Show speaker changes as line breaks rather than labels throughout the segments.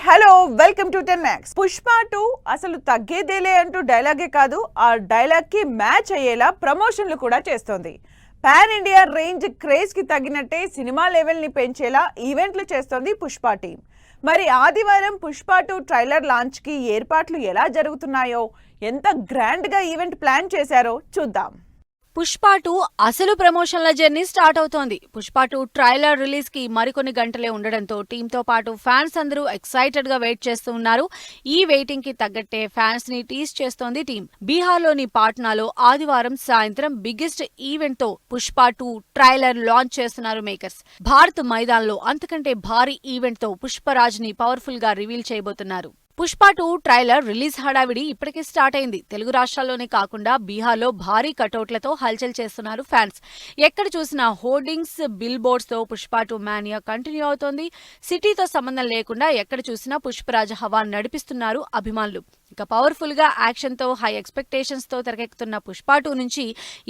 Hello welcome to 10X. Pushpa 2 అసలు తగ్గేదేలే అంటూ డైలాగే కాదు, ఆ డైలాగ్ కి మ్యాచ్ అయ్యేలా ప్రమోషన్లు కూడా చేస్తోంది. పాన్ ఇండియా రేంజ్ క్రేజ్ కి తగినట్టే సినిమా లెవెల్ ని పెంచేలా ఈవెంట్లు చేస్తోంది పుష్ప టీం. మరి ఆదివారం పుష్ప 2 ట్రైలర్ లాంచ్ కి ఏర్పాట్లు ఎలా జరుగుతున్నాయో, ఎంత గ్రాండ్ గా ఈవెంట్ ప్లాన్ చేశారో చూద్దాం.
పుష్ప 2 అసలు ప్రమోషన్ల జర్నీ స్టార్ట్ అవుతోంది. పుష్ప 2 ట్రైలర్ రిలీజ్ కి మరికొన్ని గంటలే ఉండడంతో టీంతో పాటు ఫ్యాన్స్ అందరూ ఎక్సైటెడ్ గా వెయిట్ చేస్తూ ఉన్నారు. ఈ వెయిటింగ్ కి తగ్గట్టే ఫ్యాన్స్ ని టీజ్ చేస్తోంది టీం. బీహార్లోని పాట్నాలో ఆదివారం సాయంత్రం బిగ్గెస్ట్ ఈవెంట్ తో పుష్ప 2 ట్రైలర్ లాంచ్ చేస్తున్నారు మేకర్స్. భారత్ మైదాన్లో అంతకంటే భారీ ఈవెంట్ తో పుష్పరాజ్ ని పవర్ఫుల్ గా రివీల్ చేయబోతున్నారు. పుష్ప 2 ట్రైలర్ రిలీజ్ హడావిడి ఇప్పటికే స్టార్ట్ అయింది. తెలుగు రాష్ట్రాల్లోనే కాకుండా బీహార్లో భారీ కటౌట్లతో హల్చల్ చేస్తున్నారు ఫ్యాన్స్. ఎక్కడ చూసినా హోర్డింగ్స్, బిల్ బోర్డ్స్ తో పుష్ప 2 మానియా కంటిన్యూ అవుతోంది. సిటీతో సంబంధం లేకుండా ఎక్కడ చూసినా పుష్పరాజ్ హవా నడిపిస్తున్నారు అభిమానులు. ఇక పవర్ఫుల్ గా యాక్షన్ తో హై ఎక్స్పెక్టేషన్స్ తో తెరకెక్కుతున్న పుష్ప 2 నుంచి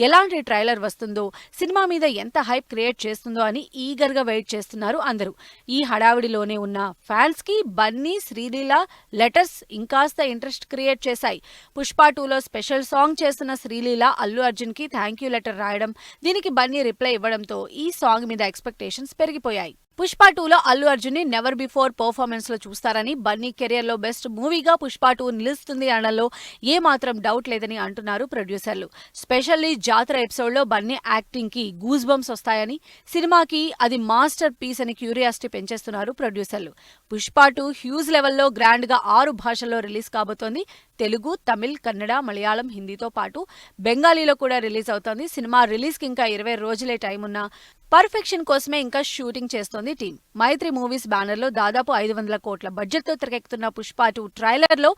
ఎలాంటి ట్రైలర్ వస్తుందో, సినిమా మీద ఎంత హైప్ క్రియేట్ చేస్తుందో అని ఈగర్ గా వెయిట్ చేస్తున్నారు అందరూ. ఈ హడావిడిలోనే ఉన్న ఫ్యాన్స్ కి బన్నీ, శ్రీలీల లెటర్స్ ఇంకాస్త ఇంట్రెస్ట్ క్రియేట్ చేశాయి. పుష్ప 2లో స్పెషల్ సాంగ్ చేస్తున్న శ్రీలీల అల్లు అర్జున్ కి థ్యాంక్ యూ లెటర్ రాయడం, దీనికి బన్నీ రిప్లై ఇవ్వడంతో ఈ సాంగ్ మీద ఎక్స్పెక్టేషన్స్ పెరిగిపోయాయి. పుష్ప 2లో అల్లు అర్జున్ ని నెవర్ బిఫోర్ పర్ఫార్మెన్స్ లో చూస్తారని, బన్నీ కెరియర్ లో బెస్ట్ మూవీగా పుష్ప 2 నిలుస్తుంది అనడంలో ఏమాత్రం డౌట్ లేదని అంటున్నారు ప్రొడ్యూసర్లు. స్పెషల్లీ జాతర ఎపిసోడ్ లో బన్నీ యాక్టింగ్ కి గూస్ బంప్స్ వస్తాయని, సినిమాకి అది మాస్టర్ పీస్ అని క్యూరియాసిటీ పెంచేస్తున్నారు ప్రొడ్యూసర్లు. పుష్ప 2 హ్యూజ్ లెవెల్లో గ్రాండ్ గా 6 భాషల్లో రిలీజ్ కాబోతోంది. తెలుగు, తమిళ్, కన్నడ, మలయాళం, హిందీతో పాటు బెంగాలీలో కూడా రిలీజ్ అవుతోంది. సినిమా రిలీజ్ కి ఇంకా 20 రోజులే టైం ఉన్నా పర్ఫెక్షన్ కోసమే ఇంకా షూటింగ్ చేస్తోంది టీం. మైత్రి మూవీస్ బ్యానర్ లో దాదాపు 500 కోట్ల బడ్జెట్ తో తెరకెక్కుతున్న పుష్ప 2 ట్రైలర్ లో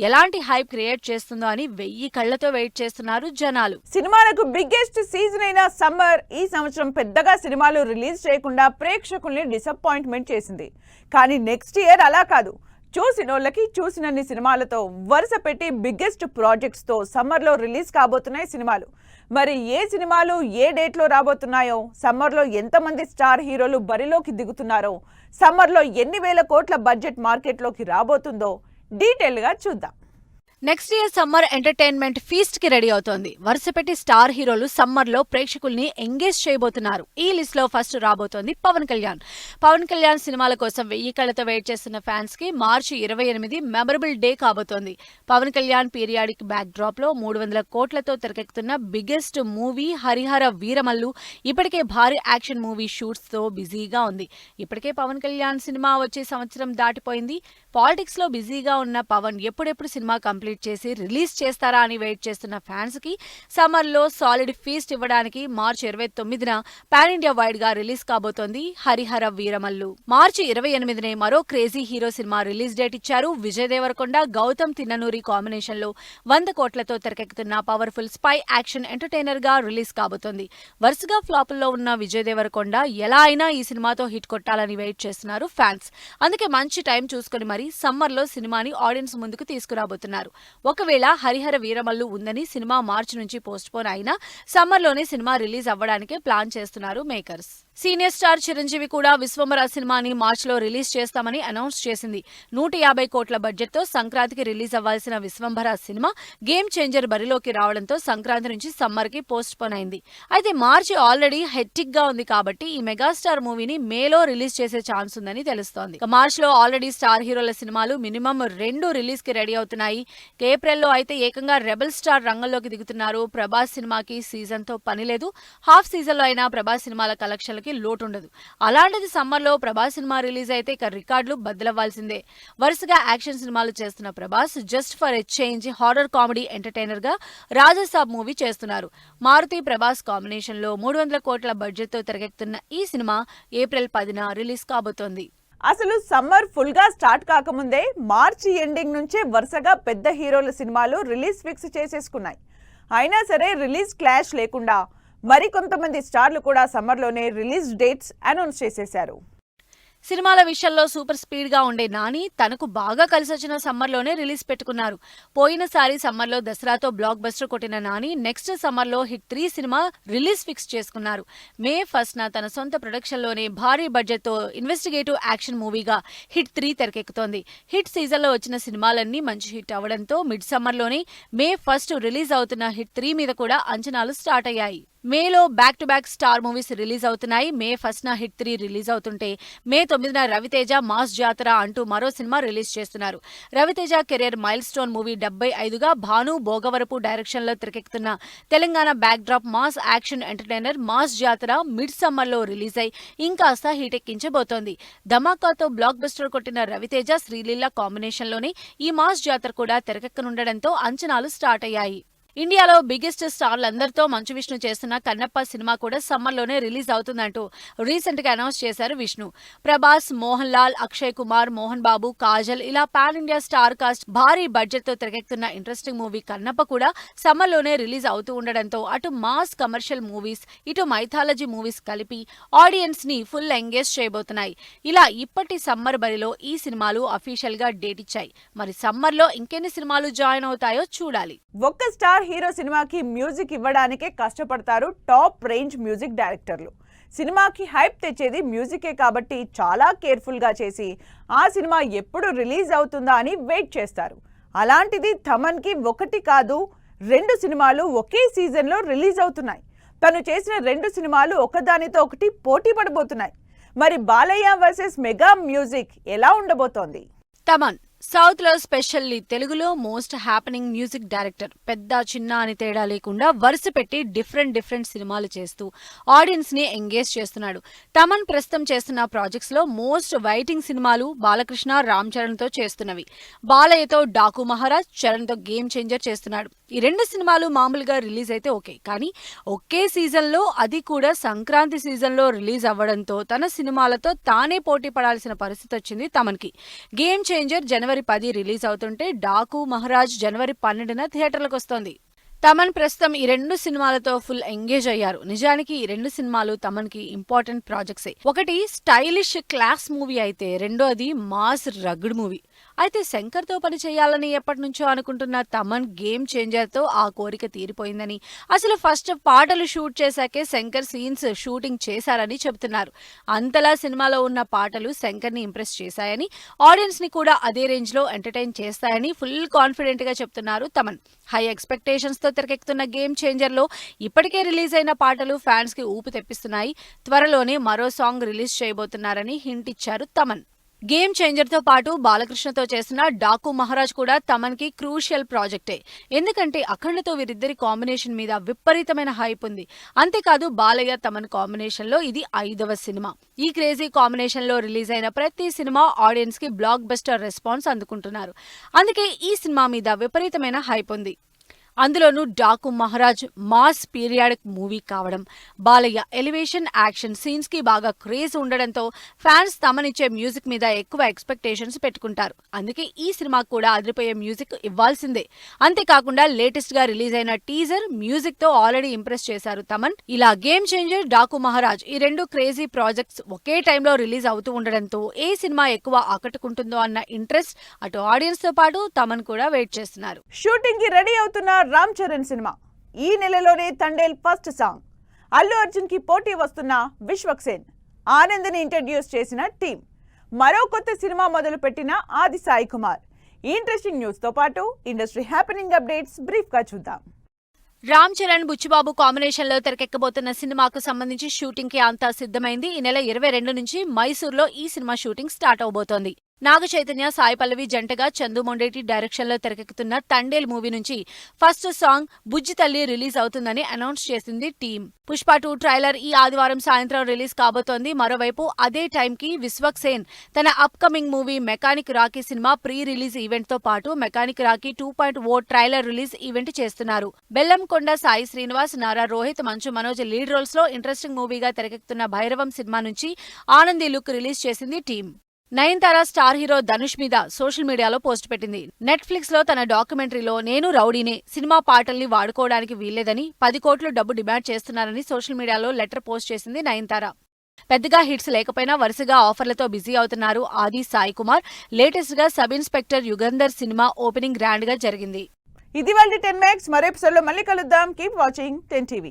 ఎలాంటి హైప్ క్రియేట్ చేస్తుందో అని 1000 కళ్లతో వెయిట్ చేస్తున్నారు జనాలు.
సినిమాలకు బిగ్గెస్ట్ సీజన్ అయిన సమ్మర్ ఈ సంవత్సరం పెద్దగా సినిమాలు రిలీజ్ చేయకుండా ప్రేక్షకుల్ని డిసప్పాయింట్మెంట్ చేసింది. కానీ నెక్స్ట్ ఇయర్ అలా కాదు. చూసినోళ్ళకి చూసినన్ని సినిమాలతో వరుస పెట్టి బిగ్గెస్ట్ ప్రాజెక్ట్స్ తో సమ్మర్ లో రిలీజ్ కాబోతున్నాయి సినిమాలు. మరి ఏ సినిమాలు ఏ డేట్ లో రాబోతున్నాయో, సమ్మర్ లో ఎంతమంది స్టార్ హీరోలు బరిలోకి దిగుతున్నారో, సమ్మర్ లో ఎన్ని వేల కోట్ల బడ్జెట్ మార్కెట్ లోకి రాబోతుందో డీటెయిల్ గా చూద్దాం.
Next year summer entertainment feast కి రెడీ అవుతోంది. వరుసపెట్టి స్టార్ హీరోలు సమ్మర్ లో ప్రేక్షకుల్ని ఎంగేజ్ చేయబోతున్నారు. ఈ లిస్ట్ లో ఫస్ట్ రాబోతోంది పవన్ కళ్యాణ్. పవన్ కళ్యాణ్ సినిమాల కోసం 1000 కళ్లతో వెయిట్ చేస్తున్న ఫ్యాన్స్ కి మార్చి 28 మెమరబుల్ డే కాబోతోంది. Pawan Kalyan periodic backdrop లో 300 కోట్లతో తెరకెక్కుతున్న బిగ్గెస్ట్ మూవీ హరిహర వీరమల్లు ఇప్పటికే భారీ యాక్షన్ మూవీ షూట్స్ తో బిజీగా ఉంది. ఇప్పటికే పవన్ కళ్యాణ్ సినిమా వచ్చే సంవత్సరం దాటిపోయింది. పాలిటిక్స్ లో బిజీగా ఉన్న పవన్ ఎప్పుడెప్పుడు సినిమా కంప్లీట్ చేసి రిలీజ్ చేస్తారా అని వెయిట్ చేస్తున్న ఫ్యాన్స్ కి సమ్మర్ లో సాలిడ్ ఫీస్ట్ ఇవ్వడానికి మార్చి 29న పాన్ ఇండియా వైడ్ గా రిలీజ్ కాబోతోంది హరిహర వీరమల్లు. మార్చి 28నే మరో crazy hero cinema release date ఇచ్చారు. విజయ్ దేవరకొండ, గౌతమ్ తిన్ననూరి కాంబినేషన్ లో 100 కోట్లతో తెరకెక్కుతున్న పవర్ఫుల్ స్పై యాక్షన్ ఎంటర్టైనర్ గా రిలీజ్ కాబోతోంది. వరుసగా ఫ్లాపుల్లో ఉన్న విజయ్ దేవరకొండ ఎలా అయినా ఈ సినిమాతో హిట్ కొట్టాలని వెయిట్ చేస్తున్నారు ఫ్యాన్స్. అందుకే మంచి టైం చూసుకుని మరి సమ్మర్ లో సినిమాని ఆడియన్స్ ముందుకు తీసుకురాబోతున్నారు. ఒకవేళ హరిహర వీరమల్లు ఉందని సినిమా మార్చి నుంచి పోస్ట్ పోన్ అయినా సమ్మర్ లోనే సినిమా రిలీజ్ అవ్వడానికే ప్లాన్ చేస్తున్నారు మేకర్స్. సీనియర్ స్టార్ చిరంజీవి కూడా విశ్వంబర సినిమాని మార్చిలో రిలీజ్ చేస్తామని అనౌన్స్ చేసింది. 150 కోట్ల బడ్జెట్ తో సంక్రాంతికి రిలీజ్ అవ్వాల్సిన విశ్వంబర సినిమా గేమ్ చేంజర్ బరిలోకి రావడంతో సంక్రాంతి నుంచి సమ్మర్ కి పోస్ట్ పోన్ అయింది. అయితే మార్చి ఆల్రెడీ హెక్టిక్ గా ఉంది కాబట్టి ఈ మెగాస్టార్ మూవీని మేలో రిలీజ్ చేసే ఛాన్స్ ఉందని తెలుస్తోంది. మార్చ్ లో ఆల్రెడీ స్టార్ హీరోల సినిమాలు మినిమం 2 రిలీజ్ కి రెడీ అవుతున్నాయి. ఏప్రిల్లో అయితే ఏకంగా రెబల్ స్టార్ రంగంలోకి దిగుతున్నారు. ప్రభాస్ సినిమాకి సీజన్ తో పని లేదు. హాఫ్ సీజన్ లో అయినా ప్రభాస్ సినిమాల కలెక్షన్లకి లోటుండదు. అలాంటిది సమ్మర్ లో ప్రభాస్ సినిమా రిలీజ్ అయితే ఇక రికార్డులు బద్దలవ్వాల్సిందే. వరుసగా యాక్షన్ సినిమాలు చేస్తున్న Prabhas just for a change horror comedy entertainer గా రాజాసాబ్ మూవీ చేస్తున్నారు. మారుతి ప్రభాస్ కాంబినేషన్ లో 300 కోట్ల బడ్జెట్ తో తెరకెక్కుతున్న ఈ సినిమా ఏప్రిల్ 10న రిలీజ్ కాబోతోంది.
అసలు సమ్మర్ ఫుల్ గా స్టార్ట్ కాకముందే మార్చి ఎండింగ్ నుంచే వరుసగా పెద్ద హీరోల సినిమాలు రిలీజ్ ఫిక్స్ చేసేసుకున్నాయి. అయినా సరే రిలీజ్ క్లాష్ లేకుండా మరికొంతమంది స్టార్లు కూడా సమ్మర్లోనే రిలీజ్ డేట్స్ అనౌన్స్ చేసేశారు.
సినిమాల విషయంలో సూపర్ స్పీడ్ గా ఉండే నాని తనకు బాగా కలిసొచ్చిన సమ్మర్ లోనే రిలీజ్ పెట్టుకున్నారు. పోయినసారి సమ్మర్ లో దసరాతో బ్లాక్ బస్టర్ కొట్టిన నాని నెక్స్ట్ సమ్మర్ లో హిట్ 3 సినిమా రిలీజ్ ఫిక్స్ చేసుకున్నారు. మే 1న తన సొంత ప్రొడక్షన్ లోనే భారీ బడ్జెట్ తో ఇన్వెస్టిగేటివ్ యాక్షన్ మూవీగా హిట్ 3 తెరకెక్కుతోంది. హిట్ సీజన్ లో వచ్చిన సినిమాలన్నీ మంచి హిట్ అవడంతో మిడ్ సమ్మర్ లోనే మే 1 రిలీజ్ అవుతున్న హిట్ 3 మీద కూడా అంచనాలు స్టార్ట్ అయ్యాయి. మేలో back to back star movies release అవుతున్నాయి. మే 1న హిట్ 3 రిలీజ్ అవుతుంటే మే 9న రవితేజ మాస్ జాతర అంటూ మరో సినిమా రిలీజ్ చేస్తున్నారు. Ravi Teja career milestone movie 75గా భాను భోగవరపు డైరెక్షన్ లో తెరకెక్కుతున్న Telangana backdrop mass action entertainer mass Jathara mid summer లో రిలీజ్ అయి ఇంకాస్త హీట్ ఎక్కించబోతోంది. ధమాకాతో బ్లాక్ బస్టర్ కొట్టిన రవితేజ శ్రీలీల కాంబినేషన్ లోనే ఈ మాస్ జాతర కూడా తెరకెక్కనుండడంతో అంచనాలు స్టార్ట్ అయ్యాయి. ఇండియాలో బిగ్గెస్ట్ స్టార్లందరితో మంచు విష్ణు చేస్తున్న కన్నప్ప సినిమా కూడా సమ్మర్ లోనే రిలీజ్ అవుతుందంటూ రీసెంట్ గా అనౌన్స్ చేశారు విష్ణు. ప్రభాస్, మోహన్ లాల్, అక్షయ్ కుమార్, మోహన్ బాబు, కాజల్ ఇలా పాన్ ఇండియా స్టార్ కాస్ట్ భారీ బడ్జెట్ తో తెరకెక్కుతున్న ఇంట్రెస్టింగ్ మూవీ కన్నప్ప కూడా సమ్మర్ లోనే రిలీజ్ అవుతూ ఉండడంతో అటు మాస్ కమర్షియల్ మూవీస్ ఇటు మైథాలజీ మూవీస్ కలిపి ఆడియన్స్ ని ఫుల్ ఎంగేజ్ చేయబోతున్నాయి. ఇలా ఇప్పటి సమ్మర్ బరిలో ఈ సినిమాలు అఫీషియల్ గా డేట్ ఇచ్చాయి. మరి సమ్మర్ లో ఇంకెన్ని సినిమాలు జాయిన్ అవుతాయో చూడాలి.
ఒక్క స్టార్ హీరో సినిమాకి మ్యూజిక్ ఇవ్వడానికే కష్టపడతారు టాప్ రేంజ్ మ్యూజిక్ డైరెక్టర్లు. సినిమాకి హైప్ తెచ్చేది మ్యూజికే కాబట్టి చాలా కేర్ఫుల్గా చేసి ఆ సినిమా ఎప్పుడు రిలీజ్ అవుతుందా అని వెయిట్ చేస్తారు. అలాంటిది థమన్కి 1 కాదు 2 సినిమాలు ఒకే సీజన్లో రిలీజ్ అవుతున్నాయి. తను చేసిన 2 సినిమాలు ఒకదానితో ఒకటి పోటీ పడబోతున్నాయి. మరి బాలయ్య వర్సెస్ మెగా మ్యూజిక్ ఎలా ఉండబోతోంది?
తమన్ సౌత్ లో స్పెషల్లీ తెలుగులో మోస్ట్ హ్యాపెనింగ్ మ్యూజిక్ డైరెక్టర్. పెద్ద చిన్న అని తేడా లేకుండా వరుస పెట్టి డిఫరెంట్ సినిమాలు చేస్తూ ఆడియన్స్ ని ఎంగేజ్ చేస్తున్నాడు. తమన్ ప్రస్తుతం చేస్తున్న ప్రాజెక్ట్స్ లో మోస్ట్ వైటింగ్ సినిమాలు బాలకృష్ణ, రామ్ చరణ్ తో చేస్తున్నవి. బాలయ్యతో డాకు మహారాజ్, చరణ్ తో గేమ్ చేంజర్ చేస్తున్నాడు. ఈ 2 సినిమాలు మామూలుగా రిలీజ్ అయితే ఓకే, కానీ ఒకే సీజన్ లో అది కూడా సంక్రాంతి సీజన్ లో రిలీజ్ అవ్వడంతో తన సినిమాలతో తానే పోటీ పడాల్సిన పరిస్థితి వచ్చింది తమన్ కి. గేమ్ చేంజర్ జనవరి 10 రిలీజ్ అవుతుంటే డాకు మహారాజ్ జనవరి 12న థియేటర్లకు వస్తోంది. తమన్ ప్రస్తుతం ఈ 2 సినిమాలతో ఫుల్ ఎంగేజ్ అయ్యారు. నిజానికి ఈ 2 సినిమాలు తమన్ కి ఇంపార్టెంట్ ప్రాజెక్ట్సే. ఒకటి స్టైలిష్ క్లాస్ మూవీ అయితే రెండోది మాస్ రగ్డ్ మూవీ. అయితే శంకర్ తో పని చేయాలని ఎప్పటి నుంచో అనుకుంటున్న తమన్ గేమ్ చేంజర్ తో ఆ కోరిక తీరిపోయిందని, అసలు ఫస్ట్ పాటలు షూట్ చేశాకే శంకర్ సీన్స్ షూటింగ్ చేశారని చెబుతున్నారు. అంతలా సినిమాలో ఉన్న పాటలు శంకర్ ని ఇంప్రెస్ చేశాయని, ఆడియన్స్ ని కూడా అదే రేంజ్ లో ఎంటర్టైన్ చేస్తాయని ఫుల్ కాన్ఫిడెంట్ గా చెప్తున్నారు తమన్. హై ఎక్స్పెక్టేషన్స్ తో తెరకెక్కుతున్న గేమ్ చేంజర్ లో ఇప్పటికే రిలీజ్ అయిన పాటలు ఫ్యాన్స్ కి ఊపు తెప్పిస్తున్నాయి. త్వరలోనే మరో సాంగ్ రిలీజ్ చేయబోతున్నారని హింట్ ఇచ్చారు తమన్. గేమ్ చేంజర్ తో పాటు బాలకృష్ణతో చేసిన డాకు మహారాజ్ కూడా తమన్ కి క్రూషియల్ ప్రాజెక్టే. ఎందుకంటే అఖండతో వీరిద్దరి కాంబినేషన్ మీద విపరీతమైన హైప్ ఉంది. అంతేకాదు బాలయ్య తమన్ కాంబినేషన్ లో ఇది 5వ సినిమా. ఈ క్రేజీ కాంబినేషన్ లో రిలీజ్ అయిన ప్రతి సినిమా ఆడియన్స్ కి బ్లాక్ బస్టర్ రెస్పాన్స్ అందుకుంటున్నారు. అందుకే ఈ సినిమా మీద విపరీతమైన హైప్ ఉంది. అందులోనూ Daaku Maharaj mass periodic movie కావడం, బాలయ్య ఎలివేషన్ యాక్షన్ సీన్స్ కి బాగా క్రేజ్ ఉండడంతో ఫ్యాన్స్ తమనిచ్చే మ్యూజిక్ మీద ఎక్కువ ఎక్స్పెక్టేషన్స్ పెట్టుకుంటారు. అందుకే ఈ సినిమా కూడా అదిరిపోయే మ్యూజిక్ ఇవ్వాల్సిందే. అంతేకాకుండా లేటెస్ట్ గా రిలీజ్ అయిన టీజర్ మ్యూజిక్ తో ఆల్రెడీ ఇంప్రెస్ చేశారు తమన్. ఇలా గేమ్ చేంజర్, డాకు మహారాజ్ ఈ 2 క్రేజీ ప్రాజెక్ట్స్ ఒకే టైంలో రిలీజ్ అవుతూ ఉండడంతో ఏ సినిమా ఎక్కువ ఆకట్టుకుంటుందో అన్న ఇంట్రెస్ట్ అటు ఆడియన్స్ తో పాటు తమన్ కూడా వెయిట్ చేస్తున్నారు.
షూటింగ్ కి రెడీ అవుతున్న రామ్ చరణ్ సినిమా ఈ నెలలోనే తండేల్ ఫస్ట్ సాంగ్. అల్లు అర్జున్ కి పోటీ వస్తున్న విశ్వక్సేన్, ఆనంద్ని ఇంట్రడ్యూస్ చేసిన టీం, మరో కొత్త సినిమా మొదలు పెట్టిన ఆది సాయి కుమార్. ఈ ఇంట్రెస్టింగ్ న్యూస్ తో పాటు ఇండస్ట్రీ హ్యాపెనింగ్ అప్డేట్స్ బ్రీఫ్ గా చూద్దాం.
రామ్ చరణ్, బుచ్చిబాబు కాంబినేషన్ లో తెరకెక్కబోతున్న సినిమాకు సంబంధించి షూటింగ్ కి అంతా సిద్ధమైంది. ఈ నెల 22 నుంచి మైసూర్లో ఈ cinema shooting start అవబోతోంది. Naga Chaitanya, Sai Pallavi జంటగా చందు మొండేటి డైరెక్షన్ లో తెరకెక్కుతున్న తండేల్ మూవీ నుంచి ఫస్ట్ సాంగ్ బుజ్జి తల్లి రిలీజ్ అవుతుందని అనౌన్స్ చేసింది టీం. పుష్ప 2 ట్రైలర్ ఈ ఆదివారం సాయంత్రం రిలీజ్ కాబోతోంది. మరోవైపు అదే టైం కి విశ్వక్సేన్ తన up coming movie mechanic Rocky cinema pre release event తో పాటు mechanic Rocky 2.0 trailer release event చేస్తున్నారు. బెల్లంకొండ సాయి శ్రీనివాస్, నారా రోహిత్, మంచు మనోజ్ లీడ్ రోల్స్ లో ఇంట్రెస్టింగ్ మూవీగా తెరకెక్కుతున్న భైరవం సినిమా నుంచి ఆనంది లుక్ రిలీజ్ చేసింది team. Nayanthara star hero Dhanush మీద సోషల్ మీడియాలో పోస్ట్ పెట్టింది. నెట్ఫ్లిక్స్ లో తన డాక్యుమెంటరీలో నేను రౌడీనే సినిమా పాటల్ని వాడుకోవడానికి వీల్లేదని 10 కోట్లు డబ్బు డిమాండ్ చేస్తున్నారని సోషల్ మీడియాలో లెటర్ పోస్ట్ చేసింది నయనతార. పెద్దగా హిట్స్ లేకపోయినా వరుసగా ఆఫర్లతో బిజీ అవుతున్నారు ఆది సాయి కుమార్. లేటెస్ట్ గా sub inspector Yugandhar cinema opening grand గా జరిగింది.
ఇది వాళ్ళ 10 Max. మరో ఎపిసోడ్లో మళ్ళీ కలుద్దాం. Keep watching 10 TV.